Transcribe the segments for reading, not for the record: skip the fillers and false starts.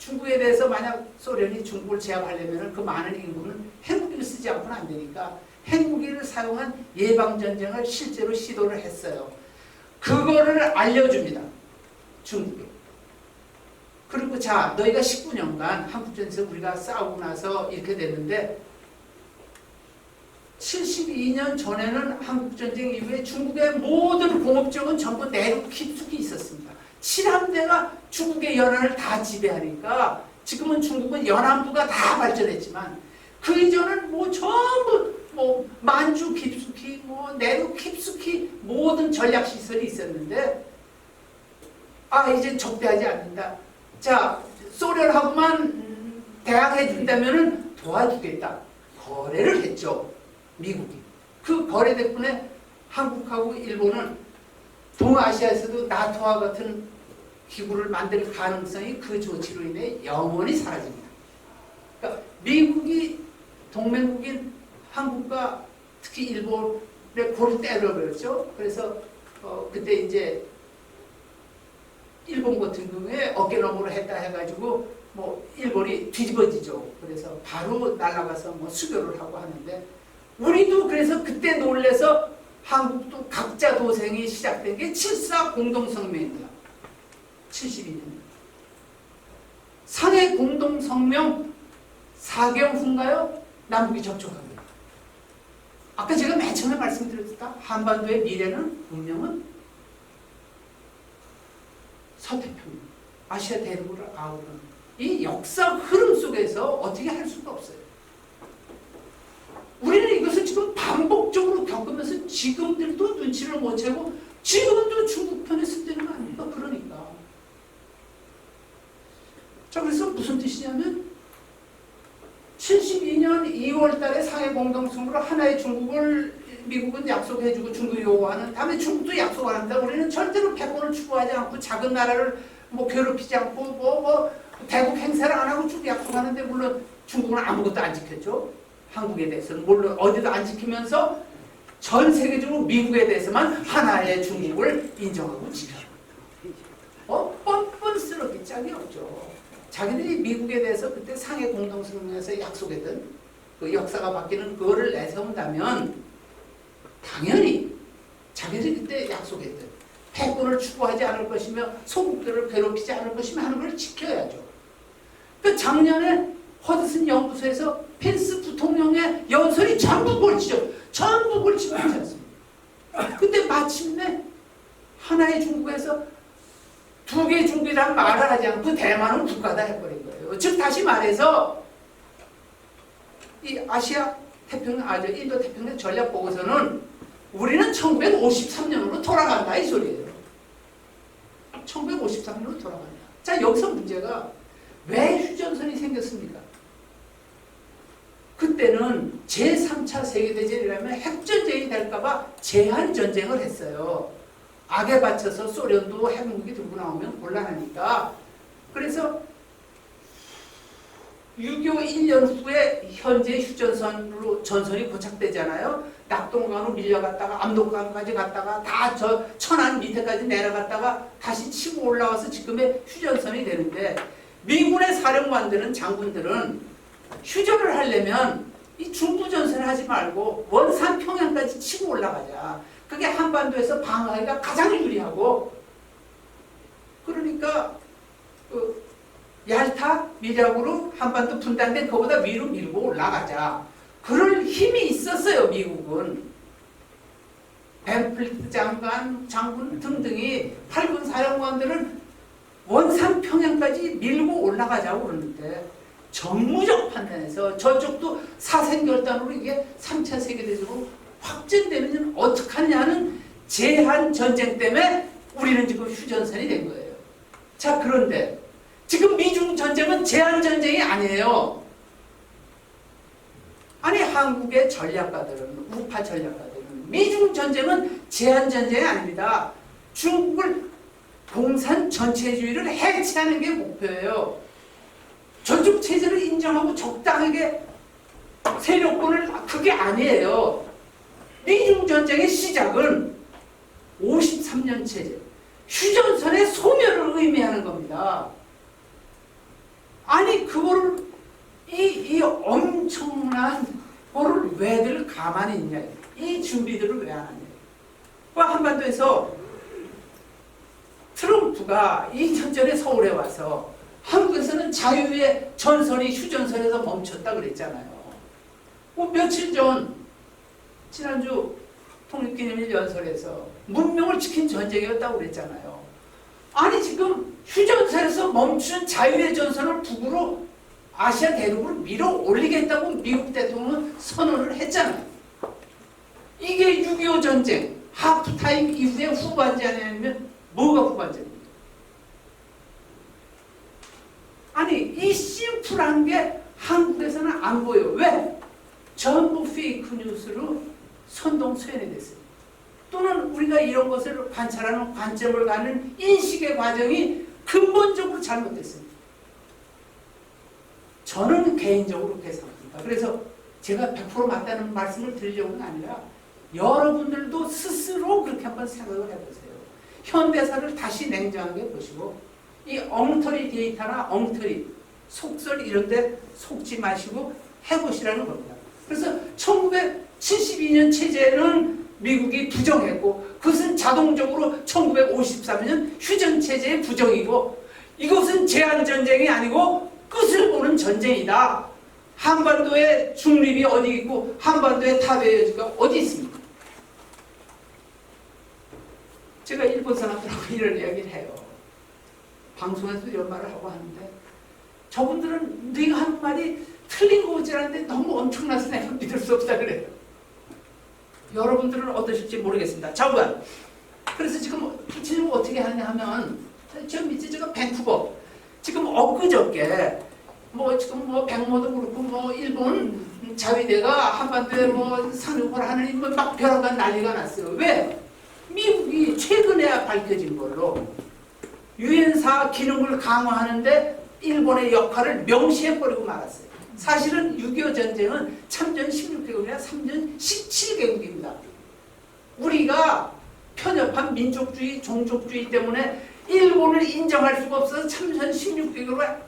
중국에 대해서 만약 소련이 중국을 제압하려면 그 많은 인구는 핵무기를 쓰지 않고는 안 되니까 핵무기를 사용한 예방전쟁을 실제로 시도를 했어요. 그거를 알려줍니다. 중국에. 그리고 자, 너희가 19년간 한국전에서 우리가 싸우고 나서 이렇게 됐는데 72년 전에는 한국전쟁 이후에 중국의 모든 공업적은 전부 내륙 깊숙이 있었습니다. 칠함대가 중국의 연안을 다 지배하니까 지금은 중국은 연안부가 다 발전했지만 그 이전은 뭐 전부 뭐 만주 깊숙이 뭐 내륙 깊숙이 모든 전략시설이 있었는데 이제 적대하지 않는다. 자, 소련하고만 대항해준다면 도와주겠다. 거래를 했죠. 미국이. 그 거래 덕분에 한국하고 일본은 동아시아에서도 나토와 같은 기구를 만들 가능성이 그 조치로 인해 영원히 사라집니다. 그러니까 미국이 동맹국인 한국과 특히 일본의 골을 때려버렸죠. 그래서 그때 이제 일본 같은 경우에 어깨너머로 했다 해가지고 뭐 일본이 뒤집어지죠. 그래서 바로 날아가서 뭐 수교를 하고 하는데 우리도 그래서 그때 놀래서 한국도 각자 도생이 시작된 게 7.4 공동성명입니다. 72년. 상해 공동성명 4개월 후인가요? 남북이 접촉합니다. 아까 제가 맨 처음에 말씀드렸다. 한반도의 미래는 운명은 서태평양, 아시아 대륙을 아우르는 이 역사 흐름 속에서 어떻게 할 수가 없어요. 우리는 이것을 지금 반복적으로 겪으면서 지금들도 눈치를 못 채고 지금도 중국 편에 쓰는 거 아닙니까? 그러니까. 자, 그래서 무슨 뜻이냐면 72년 2월 달에 상해 공동성으로 하나의 중국을 미국은 약속해주고 중국이 요구하는 다음에 중국도 약속을 한다. 우리는 절대로 패권을 추구하지 않고 작은 나라를 뭐 괴롭히지 않고 뭐 대국 행사를 안 하고 쭉 약속하는데 물론 중국은 아무것도 안 지켰죠. 한국에 대해서는 물론 어디도 안 지키면서 전 세계적으로 미국에 대해서만 하나의 중국을 인정하고 지켜요. 뻔뻔스럽게 짝이 없죠. 자기들이 미국에 대해서 그때 상해 공동성명에서 약속했던 그 역사가 바뀌는 그거를 내세운다면 당연히 자기들이 그때 약속했던 패권을 추구하지 않을 것이며 소국들을 괴롭히지 않을 것이며 하는 걸 지켜야죠. 그 작년에 허드슨 연구소에서 펜스 부통령의 연설이 전부 골치죠. 전부 골치 보지 않습니다. 그때 마침내 하나의 중국에서 두 개의 중국이라는 말을 하지 않고 대만은 국가다 해버린 거예요. 즉 다시 말해서 이 아시아 태평양, 인도 태평양 전략 보고서는 우리는 1953년으로 돌아간다 이 소리예요. 1953년으로 돌아간다. 자, 여기서 문제가 왜 휴전선이 생겼습니까? 그때는 제3차 세계대전이라면 핵전쟁이 될까봐 제한전쟁을 했어요. 악에 받쳐서 소련도 핵무기 들고 나오면 곤란하니까. 그래서 6.25 1년 후에 현재 휴전선으로 전선이 고착되잖아요. 낙동강으로 밀려갔다가 압록강까지 갔다가 다 저 천안 밑에까지 내려갔다가 다시 치고 올라와서 지금의 휴전선이 되는데 미군의 사령관들은 장군들은 휴전을 하려면 이 중부전선을 하지 말고 원산 평양까지 치고 올라가자. 그게 한반도에서 방어하기가 가장 유리하고 그러니까 얄타 미략으로 한반도 분단된 그보다 위로 밀고 올라가자. 그럴 힘이 있었어요. 미국은. 벤플리트 장군 등등이 8군 사령관들은 원산 평양까지 밀고 올라가자고 그러는데 정무적 판단에서 저쪽도 사생결단으로 이게 3차 세계대전으로 확전되면 어떡하냐는 제한 전쟁 때문에 우리는 지금 휴전선이 된 거예요. 자, 그런데 지금 미중 전쟁은 제한 전쟁이 아니에요. 아니 한국의 전략가들은 우파 전략가들은 미중 전쟁은 제한 전쟁이 아닙니다. 중국을 공산 전체주의를 해체하는 게 목표예요. 전속 체제를 인정하고 적당하게 세력권을 그게 아니에요. 미중 전쟁의 시작은 53년 체제 휴전선의 소멸을 의미하는 겁니다. 하나하나 그거를 왜들 가만히 있냐. 이 준비들을 왜 안 하냐. 한반도에서 트럼프가 2년 전에 서울에 와서 한국에서는 자유의 전선이 휴전선에서 멈췄다 그랬잖아요. 며칠 전 지난주 독립기념일 연설에서 문명을 지킨 전쟁이었다고 그랬잖아요. 아니 지금 휴전선에서 멈춘 자유의 전선을 북으로 아시아 대륙으로 밀어 올리겠다고 미국 대통령은 선언을 했잖아요. 이게 6.25 전쟁 하프타임 이후에 후반전이 아니면 뭐가 후반전입니까? 아니 이 심플한 게 한국에서는 안 보여요. 왜? 전부 페이크 뉴스로 선동수연이 됐어요. 또는 우리가 이런 것을 관찰하는 관점을 가는 인식의 과정이 근본적으로 잘못됐습니다. 저는 개인적으로 그렇게 생각합니다. 그래서 제가 100% 맞다는 말씀을 드리려고는 아니라 여러분들도 스스로 그렇게 한번 생각을 해보세요. 현대사를 다시 냉정하게 보시고 이 엉터리 데이터나 엉터리 속설 이런 데 속지 마시고 해보시라는 겁니다. 그래서 1972년 체제는 미국이 부정했고 그것은 자동적으로 1953년 휴전체제의 부정이고 이것은 제한전쟁이 아니고 끝을 보는 전쟁이다. 한반도의 중립이 어디 있고 한반도의 타도의 여지가 어디 있습니까? 제가 일본 사람들하고 이런 이야기를 해요. 방송에서 이런 말을 하고 하는데 저분들은 네가 한 말이 틀린 거 오지 않는데 너무 엄청나서 내가 믿을 수 없다 그래요. 여러분들은 어떠실지 모르겠습니다. 자관. 그래서 지금 어떻게 하냐 하면 저 밑에 제가 밴쿠버 지금 엊그저께 지금 백모도 그렇고 일본 자위대가 한반도에 상륙을 하는 막 벼랑간 난리가 났어요. 왜? 미국이 최근에 밝혀진 걸로 유엔사 기능을 강화하는데 일본의 역할을 명시해버리고 말았어요. 사실은 6.25 전쟁은 참전 16개국이나 참전 17개국입니다. 우리가 편협한 민족주의, 종족주의 때문에 일본을 인정할 수가 없어서 참전 16개국을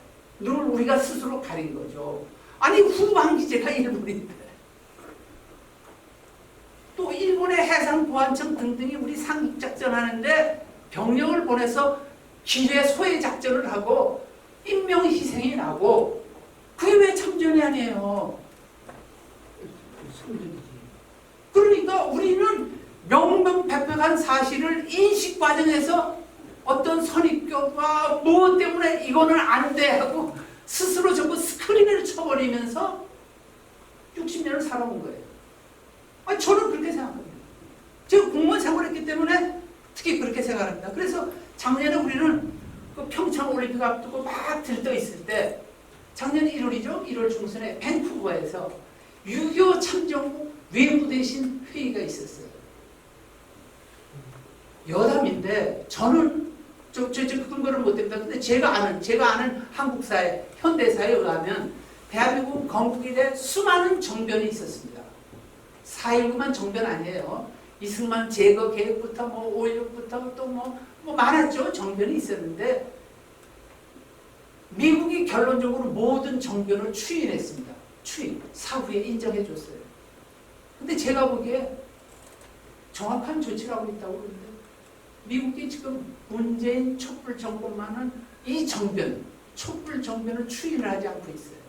눈을 우리가 스스로 가린 거죠. 아니 후방 기제가 일본인데 또 일본의 해상보안청 등등이 우리 상륙작전 하는데 병력을 보내서 기뢰 소외 작전을 하고 인명희생이 나고 그게 왜 참전이 아니에요? 그러니까 우리는 명명백백한 사실을 인식 과정에서 어떤 선입견과 무엇 때문에 이거는 안 돼 하고 스스로 전부 스크린을 쳐버리면서 60년을 살아온 거예요. 저는 그렇게 생각합니다. 제가 공무원 생활했기 때문에 특히 그렇게 생각합니다. 그래서 작년에 우리는 그 평창 올림픽 앞두고 막 들떠 있을 때 작년 1월이죠. 1월 중순에 밴쿠버에서 6.25 참전국 외무대신 회의가 있었어요. 여담인데 저는 저 근거를 못 댑니다. 근데 제가 아는 한국 사회, 현대사에 의하면 대한민국 건국 이래 수많은 정변이 있었습니다. 4.19만 정변 아니에요. 이승만 제거 계획부터 5.16부터 또 많았죠. 정변이 있었는데 미국이 결론적으로 모든 정변을 추인했습니다. 사후에 인정해 줬어요. 근데 제가 보기에 정확한 조치를 하고 있다고 그러는데 미국이 지금 문재인 촛불 정권만은 이 촛불 정변을 추인을 하지 않고 있어요.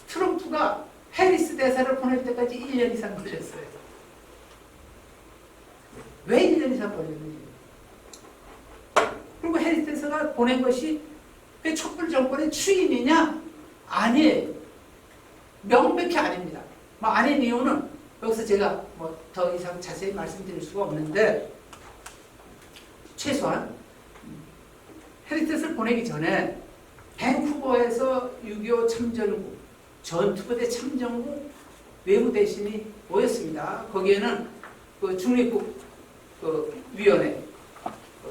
트럼프가 해리스 대사를 보낼 때까지 1년 이상 걸렸어요. 왜 1년 이상 걸렸는지. 그리고 해리스 대사가 보낸 것이 그 촛불 정권의 추인이냐? 아니에요. 명백히 아닙니다. 아닌 이유는 여기서 제가 더 이상 자세히 말씀드릴 수가 없는데 최소한 해리스 대사를 보내기 전에 밴쿠버에서 6.25 참전국 전투부대 참전국 외무대신이 모였습니다. 거기에는 그 중립국 위원회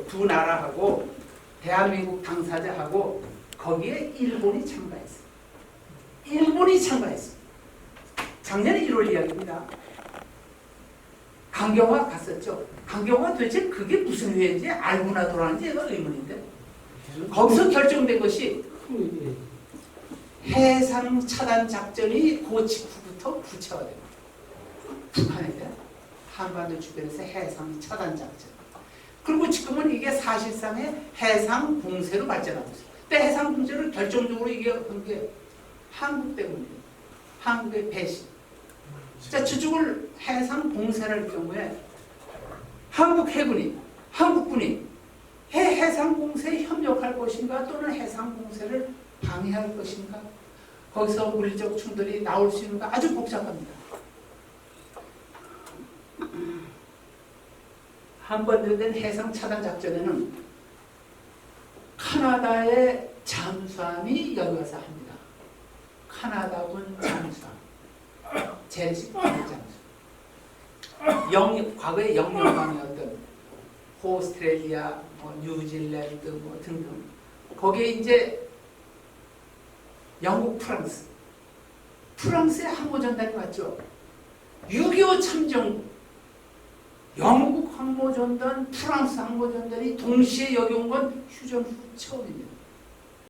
두 나라하고 대한민국 당사자하고 거기에 일본이 참가했어요. 작년 1월 이야기입니다. 강경화 갔었죠. 강경화 도대체 그게 무슨 회의인지 알고나 돌아가는지 얘가 의문인데 거기서 결정된 것이 해상 차단 작전이 그 직후부터 구체화됩니다. 북한에 한반도 주변에서 해상 차단 작전. 그리고 지금은 이게 사실상의 해상 공세로 발전하고 있어요. 근데 해상 공세를 결정적으로 이게 어떤 게 한국 때문이에요. 한국의 배신. 자, 저쪽을 해상 공세를 할 경우에 한국 해군이, 한국군이 해상 공세에 협력할 것인가 또는 해상 공세를 방해할 것인가, 거기서 물리적 충돌이 나올 수 있는가, 아주 복잡합니다. 한번 된 해상 차단 작전에는 카나다의 잠수함이 여기 와서 합니다. 카나다군 잠수함, 제식 잠수함. 과거의 영연방이었던 오스트레일리아, 뉴질랜드 등등. 거기에 이제 영국, 프랑스의 항모전단이 왔죠. 6.25 참전, 영국 항모전단, 프랑스 항모전단이 동시에 여기 온 건 휴전 후 처음입니다.